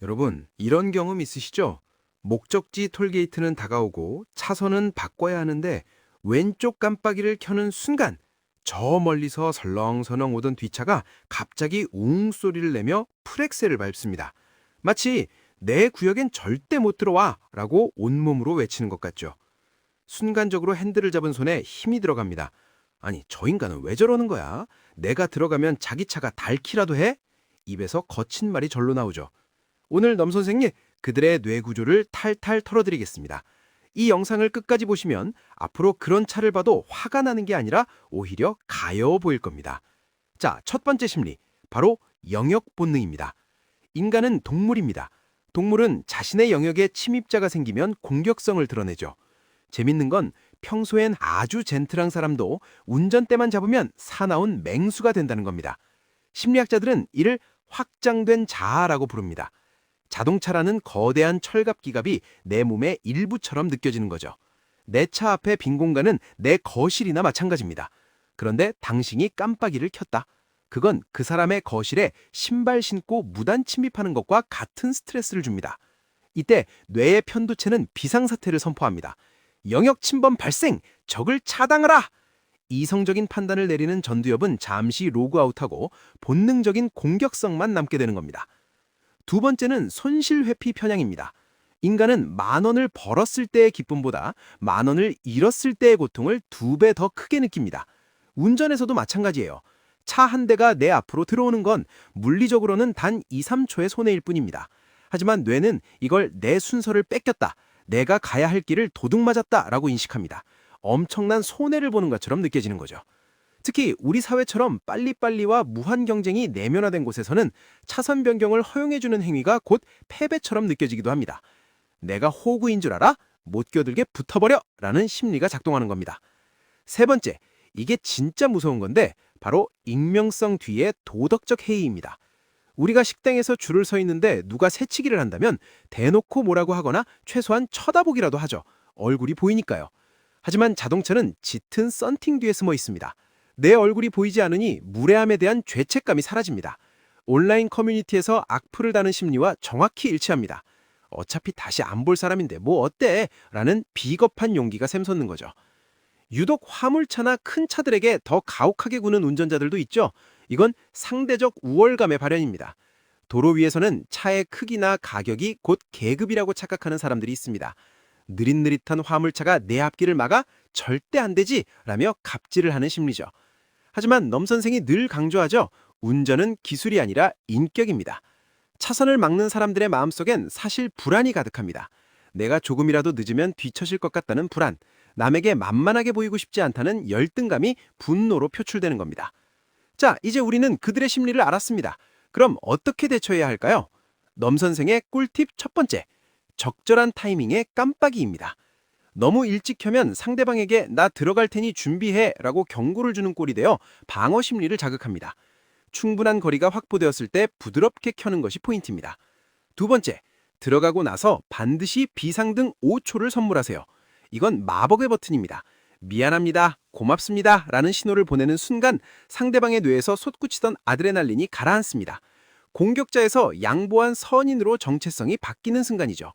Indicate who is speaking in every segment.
Speaker 1: 여러분, 이런 경험 있으시죠? 목적지 톨게이트는 다가오고 차선은 바꿔야 하는데 왼쪽 깜빡이를 켜는 순간 저 멀리서 설렁설렁 오던 뒷차가 갑자기 웅 소리를 내며 프렉셀을 밟습니다. 마치 내 구역엔 절대 못 들어와 라고 온몸으로 외치는 것 같죠. 순간적으로 핸들을 잡은 손에 힘이 들어갑니다. 아니, 저 인간은 왜 저러는 거야? 내가 들어가면 자기 차가 닳기라도 해? 입에서 거친 말이 절로 나오죠. 오늘 넘 선생님, 그들의 뇌 구조를 탈탈 털어드리겠습니다. 이 영상을 끝까지 보시면 앞으로 그런 차를 봐도 화가 나는 게 아니라 오히려 가여워 보일 겁니다. 자, 첫 번째 심리, 바로 영역 본능입니다. 인간은 동물입니다. 동물은 자신의 영역에 침입자가 생기면 공격성을 드러내죠. 재밌는 건 평소엔 아주 젠틀한 사람도 운전대만 잡으면 사나운 맹수가 된다는 겁니다. 심리학자들은 이를 확장된 자아라고 부릅니다. 자동차라는 거대한 철갑 기갑이 내 몸의 일부처럼 느껴지는 거죠. 내 차 앞에 빈 공간은 내 거실이나 마찬가지입니다. 그런데 당신이 깜빡이를 켰다. 그건 그 사람의 거실에 신발 신고 무단 침입하는 것과 같은 스트레스를 줍니다. 이때 뇌의 편도체는 비상사태를 선포합니다. 영역 침범 발생! 적을 차단하라! 이성적인 판단을 내리는 전두엽은 잠시 로그아웃하고 본능적인 공격성만 남게 되는 겁니다. 두 번째는 손실회피 편향입니다. 인간은 10,000원을 벌었을 때의 기쁨보다 10,000원을 잃었을 때의 고통을 2배 더 크게 느낍니다. 운전에서도 마찬가지예요. 차 한 대가 내 앞으로 들어오는 건 물리적으로는 단 2, 3초의 손해일 뿐입니다. 하지만 뇌는 이걸 내 순서를 뺏겼다, 내가 가야 할 길을 도둑맞았다 라고 인식합니다. 엄청난 손해를 보는 것처럼 느껴지는 거죠. 특히 우리 사회처럼 빨리빨리와 무한 경쟁이 내면화된 곳에서는 차선 변경을 허용해주는 행위가 곧 패배처럼 느껴지기도 합니다. 내가 호구인 줄 알아? 못 껴들게 붙어버려! 라는 심리가 작동하는 겁니다. 세 번째, 이게 진짜 무서운 건데 바로 익명성 뒤의 도덕적 해이입니다. 우리가 식당에서 줄을 서 있는데 누가 새치기를 한다면 대놓고 뭐라고 하거나 최소한 쳐다보기라도 하죠. 얼굴이 보이니까요. 하지만 자동차는 짙은 썬팅 뒤에 숨어 있습니다. 내 얼굴이 보이지 않으니 무례함에 대한 죄책감이 사라집니다. 온라인 커뮤니티에서 악플을 다는 심리와 정확히 일치합니다. 어차피 다시 안 볼 사람인데 뭐 어때? 라는 비겁한 용기가 샘솟는 거죠. 유독 화물차나 큰 차들에게 더 가혹하게 구는 운전자들도 있죠. 이건 상대적 우월감의 발현입니다. 도로 위에서는 차의 크기나 가격이 곧 계급이라고 착각하는 사람들이 있습니다. 느릿느릿한 화물차가 내 앞길을 막아 절대 안 되지! 라며 갑질을 하는 심리죠. 하지만 넘 선생이 늘 강조하죠. 운전은 기술이 아니라 인격입니다. 차선을 막는 사람들의 마음속엔 사실 불안이 가득합니다. 내가 조금이라도 늦으면 뒤처질 것 같다는 불안, 남에게 만만하게 보이고 싶지 않다는 열등감이 분노로 표출되는 겁니다. 자, 이제 우리는 그들의 심리를 알았습니다. 그럼 어떻게 대처해야 할까요? 넘 선생의 꿀팁 첫 번째, 적절한 타이밍의 깜빡이입니다. 너무 일찍 켜면 상대방에게 나 들어갈 테니 준비해 라고 경고를 주는 꼴이 되어 방어 심리를 자극합니다. 충분한 거리가 확보되었을 때 부드럽게 켜는 것이 포인트입니다. 두 번째, 들어가고 나서 반드시 비상등 5초를 선물하세요. 이건 마법의 버튼입니다. 미안합니다, 고맙습니다 라는 신호를 보내는 순간 상대방의 뇌에서 솟구치던 아드레날린이 가라앉습니다. 공격자에서 양보한 선인으로 정체성이 바뀌는 순간이죠.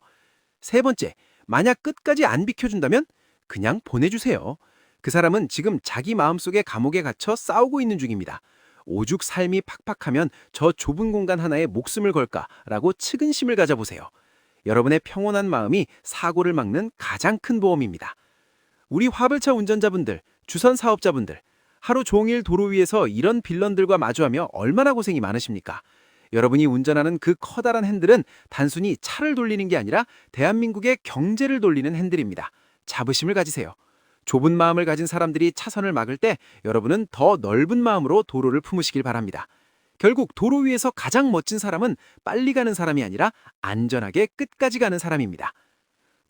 Speaker 1: 세 번째, 만약 끝까지 안 비켜준다면 그냥 보내주세요. 그 사람은 지금 자기 마음속의 감옥에 갇혀 싸우고 있는 중입니다. 오죽 삶이 팍팍하면 저 좁은 공간 하나에 목숨을 걸까라고 측은심을 가져보세요. 여러분의 평온한 마음이 사고를 막는 가장 큰 보험입니다. 우리 화물차 운전자분들, 주선 사업자분들, 하루 종일 도로 위에서 이런 빌런들과 마주하며 얼마나 고생이 많으십니까? 여러분이 운전하는 그 커다란 핸들은 단순히 차를 돌리는 게 아니라 대한민국의 경제를 돌리는 핸들입니다. 자부심을 가지세요. 좁은 마음을 가진 사람들이 차선을 막을 때 여러분은 더 넓은 마음으로 도로를 품으시길 바랍니다. 결국 도로 위에서 가장 멋진 사람은 빨리 가는 사람이 아니라 안전하게 끝까지 가는 사람입니다.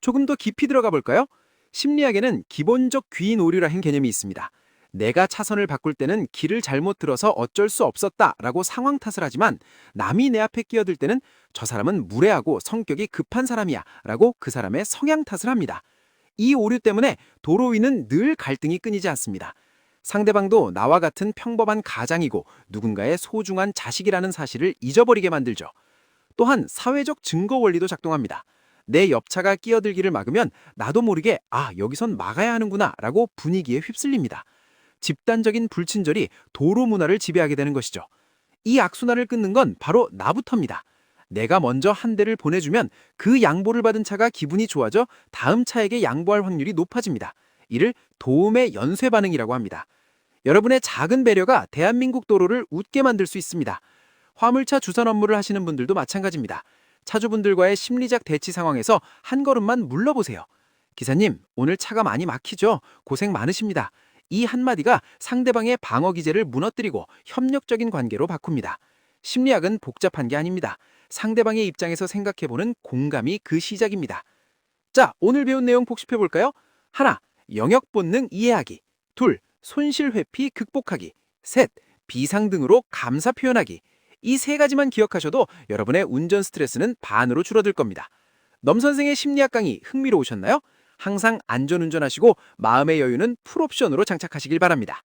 Speaker 1: 조금 더 깊이 들어가 볼까요? 심리학에는 기본적 귀인 오류라는 개념이 있습니다. 내가 차선을 바꿀 때는 길을 잘못 들어서 어쩔 수 없었다라고 상황 탓을 하지만 남이 내 앞에 끼어들 때는 저 사람은 무례하고 성격이 급한 사람이야 라고 그 사람의 성향 탓을 합니다. 이 오류 때문에 도로 위는 늘 갈등이 끊이지 않습니다. 상대방도 나와 같은 평범한 가장이고 누군가의 소중한 자식이라는 사실을 잊어버리게 만들죠.
Speaker 2: 또한 사회적 증거 원리도 작동합니다. 내 옆차가 끼어들기를 막으면 나도 모르게 여기선 막아야 하는구나 라고 분위기에 휩쓸립니다. 집단적인 불친절이 도로 문화를 지배하게 되는 것이죠. 이 악순환을 끊는 건 바로 나부터입니다. 내가 먼저 한 대를 보내주면 그 양보를 받은 차가 기분이 좋아져 다음 차에게 양보할 확률이 높아집니다. 이를 도움의 연쇄 반응이라고 합니다. 여러분의 작은 배려가 대한민국 도로를 웃게 만들 수 있습니다. 화물차 주선 업무를 하시는 분들도 마찬가지입니다. 차주분들과의 심리적 대치 상황에서 한 걸음만 물러보세요. 기사님, 오늘 차가 많이 막히죠? 고생 많으십니다. 이 한마디가 상대방의 방어 기제를 무너뜨리고 협력적인 관계로 바꿉니다. 심리학은 복잡한 게 아닙니다. 상대방의 입장에서 생각해보는 공감이 그 시작입니다. 자, 오늘 배운 내용 복습해볼까요? 하나, 영역 본능 이해하기. 둘, 손실 회피 극복하기. 셋, 비상등으로 감사 표현하기. 이 세 가지만 기억하셔도 여러분의 운전 스트레스는 반으로 줄어들 겁니다. 넘 선생의 심리학 강의 흥미로우셨나요? 항상 안전운전하시고 마음의 여유는 풀옵션으로 장착하시길 바랍니다.